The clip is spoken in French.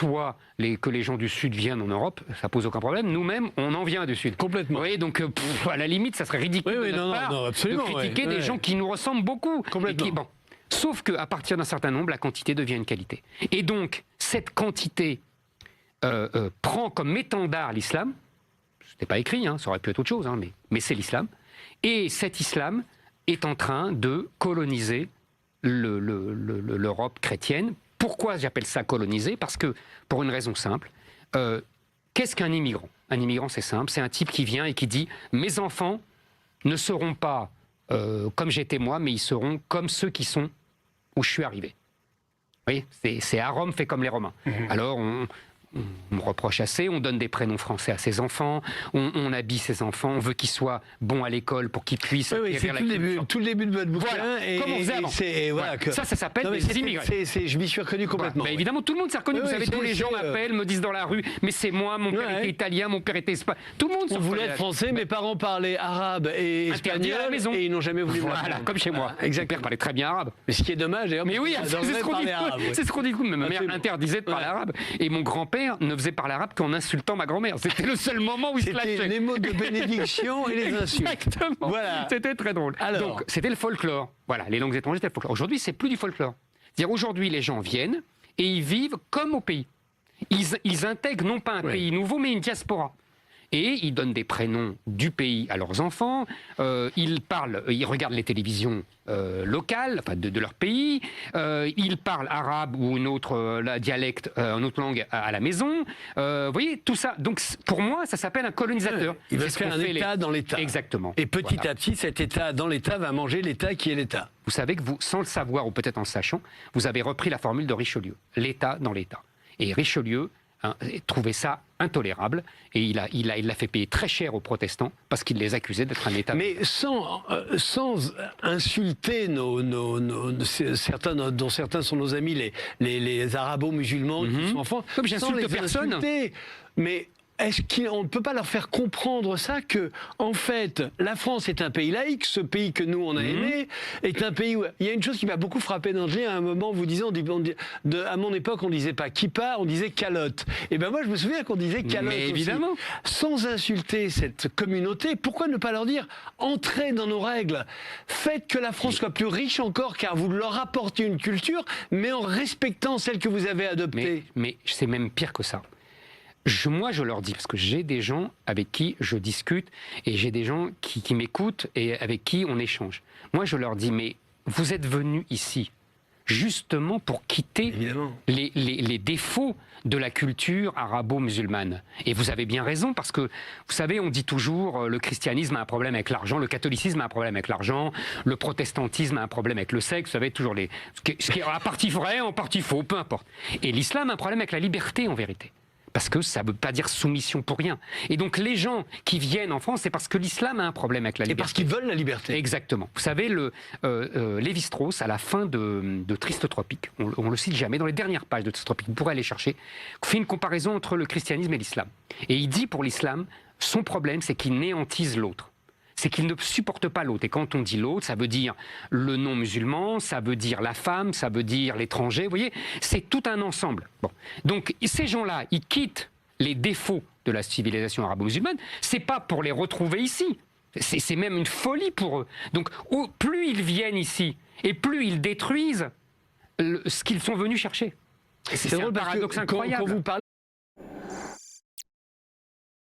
que les gens du Sud viennent en Europe, ça pose aucun problème. Nous-mêmes, on en vient du Sud. Complètement. Vous voyez, donc à la limite, ça serait ridicule de notre part absolument, de critiquer des gens qui nous ressemblent beaucoup. Complètement. Sauf qu'à partir d'un certain nombre, la quantité devient une qualité. Et donc, cette quantité prend comme étendard l'islam. Ce n'est pas écrit, ça aurait pu être autre chose, mais c'est l'islam. Et cet islam est en train de coloniser l'Europe chrétienne. Pourquoi j'appelle ça coloniser? Parce que, pour une raison simple, qu'est-ce qu'un immigrant? Un immigrant, c'est simple, c'est un type qui vient et qui dit « Mes enfants ne seront pas comme j'étais moi, mais ils seront comme ceux qui sont où je suis arrivé. » Vous voyez, c'est à Rome fait comme les Romains. Alors, on me reproche assez, on donne des prénoms français à ses enfants, on habille ses enfants, on veut qu'ils soient bons à l'école pour qu'ils puissent... Oui, c'est tout le début de votre bouquin. Voilà, comme on faisait avant. Ça s'appelle des immigrés. Je m'y suis reconnu complètement. Bah, évidemment, tout le monde s'est reconnu. Vous savez, tous les gens m'appellent, me disent dans la rue, mais c'est moi, mon père était italien, mon père était espagnol. Tout le monde s'en voulait être français, mes parents parlaient arabe et espagnol, à la maison. Et ils n'ont jamais voulu Voilà, comme chez moi. Mon père parlait très bien arabe. Mais ce qui est dommage, d'ailleurs. Mais oui, c'est ce qu'on dit. Ma mère interdisait de parler arabe. Et mon grand-père ne faisait parler arabe qu'en insultant ma grand-mère. C'était le seul moment où il se lâchait. C'était les mots de bénédiction et les insultes. Exactement. Voilà. C'était très drôle. Alors, donc, c'était le folklore. Voilà, les langues étrangères, c'était le folklore. Aujourd'hui, c'est plus du folklore. C'est-à-dire, aujourd'hui, les gens viennent et ils vivent comme au pays. Ils intègrent non pas un pays nouveau, mais une diaspora. Et ils donnent des prénoms du pays à leurs enfants, ils regardent les télévisions locales, enfin de leur pays, ils parlent arabe ou une autre dialecte, une autre langue à la maison. Vous voyez, tout ça. Donc pour moi, ça s'appelle un colonisateur. Il va se faire un État dans l'État. Exactement. Et petit à petit, cet État dans l'État va manger l'État qui est l'État. Vous savez que vous, sans le savoir ou peut-être en le sachant, vous avez repris la formule de Richelieu. L'État dans l'État. Et Richelieu trouvait ça intolérable et il l'a fait payer très cher aux protestants parce qu'il les accusait d'être un État. Mais sans insulter certains dont certains sont nos amis, les arabo-musulmans qui sont en France. Comme j'insulte personne. Mais est-ce qu'on ne peut pas leur faire comprendre ça, que en fait, la France est un pays laïque, ce pays que nous on a aimé, est un pays où il y a une chose qui m'a beaucoup frappé d'Angers à un moment, vous disiez, à mon époque on disait pas kippa, on disait calotte. Et ben moi je me souviens qu'on disait calotte. Mais évidemment. Aussi. Sans insulter cette communauté, pourquoi ne pas leur dire entrez dans nos règles, faites que la France soit plus riche encore, car vous leur apportez une culture, mais en respectant celle que vous avez adoptée. Mais c'est même pire que ça. Moi, je leur dis, parce que j'ai des gens avec qui je discute et j'ai des gens qui m'écoutent et avec qui on échange. Moi, je leur dis, mais vous êtes venus ici justement pour quitter les défauts de la culture arabo-musulmane. Et vous avez bien raison, parce que, vous savez, on dit toujours le christianisme a un problème avec l'argent, le catholicisme a un problème avec l'argent, le protestantisme a un problème avec le sexe, vous savez, toujours ce qui est en partie vrai, en partie faux, peu importe. Et l'islam a un problème avec la liberté, en vérité. Parce que ça ne veut pas dire soumission pour rien. Et donc les gens qui viennent en France, c'est parce que l'islam a un problème avec la liberté. Et parce qu'ils veulent la liberté. Exactement. Vous savez, Lévi-Strauss, à la fin de Triste Tropique, on le cite jamais, dans les dernières pages de Triste Tropique, vous pourrez aller chercher, fait une comparaison entre le christianisme et l'islam. Et il dit pour l'islam, son problème, c'est qu'il néantise l'autre. C'est qu'il ne supporte pas l'autre. Et quand on dit l'autre, ça veut dire le non-musulman, ça veut dire la femme, ça veut dire l'étranger. Vous voyez, c'est tout un ensemble. Bon. Donc ces gens-là, ils quittent les défauts de la civilisation arabo-musulmane. C'est pas pour les retrouver ici. C'est même une folie pour eux. Donc plus ils viennent ici, et plus ils détruisent ce qu'ils sont venus chercher. C'est un paradoxe incroyable. Quand vous parlez